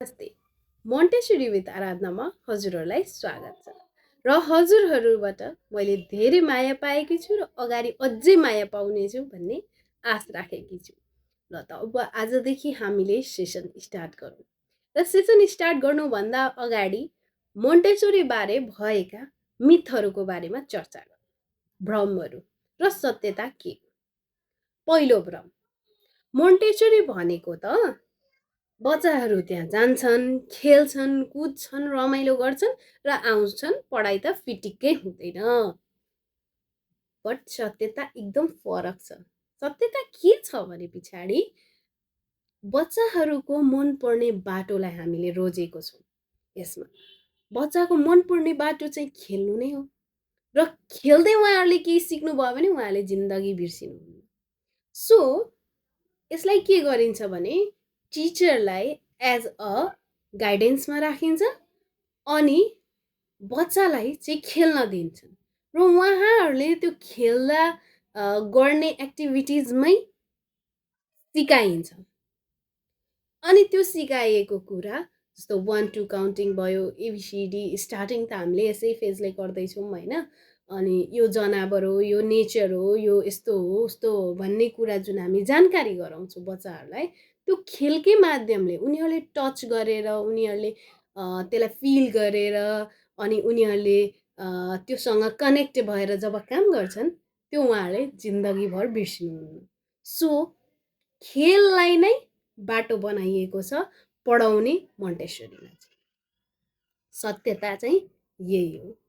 नमस्ते। Montessori with आराधनामा हजुरहरूलाई स्वागत छ र हजुरहरूबाट मैले धेरै माया पाएकी छु र अगाडि अझै माया पाउनेछु भन्ने आश राखेकी छु। ल त अब आजदेखि हामीले सेसन स्टार्ट गरौँ। र सेसन स्टार्ट गर्नुभन्दा अगाडि मोन्टेसरी बारे भएका मिथहरूको बारेमा चर्चा गरौँ। भ्रमहरू र सत्यता के हो? पहिलो भ्रम, मोन्टेसरी भनेको त बच्चाहरू त्यहाँ जान्छन्, खेल्छन्, कुद्छन्, रमाइलो गर्छन् र आउँछन्, पढाइ त फिटिक्कै हुँदैन। बट सत्यता एकदम फरक छ। सत्यता के छ भने पछाडि बच्चाहरूको मनपर्ने बाटोलाई हामीले रोजेको छौँ। यसमा बच्चाको मनपर्ने बाटो चाहिँ खेल्नु नै हो र खेल्दै उहाँहरूले केही सिक्नुभयो भने उहाँले जिन्दगी बिर्सिनुहुन्न। सो यसलाई के गरिन्छ भने टिचरलाई एज अ गाइडेन्समा राखिन्छ अनि बच्चालाई चाहिँ खेल्न दिन्छन् र उहाँहरूले त्यो खेल्दा गर्ने एक्टिभिटिजमै सिकाइन्छ। अनि त्यो सिकाइएको कुरा जस्तो 1 2 काउन्टिङ भयो, एबिसिडी स्टार्टिङ त हामीले यसै फेजले गर्दैछौँ होइन। अनि यो जनावर हो, यो नेचर हो, यो यस्तो हो उस्तो हो भन्ने कुरा जुन हामी जानकारी गराउँछौँ बच्चाहरूलाई, त्यो खेलकै माध्यमले उनीहरूले टच गरेर उनीहरूले त्यसलाई फिल गरेर अनि उनीहरूले त्योसँग कनेक्ट भएर जब काम गर्छन् त्यो उहाँहरूले जिन्दगीभर बिर्सिनुहुन्न। सो खेललाई नै बाटो बनाइएको छ पढाउने मोन्टेसरीमा चाहिँ। सत्यता चाहिँ यही हो।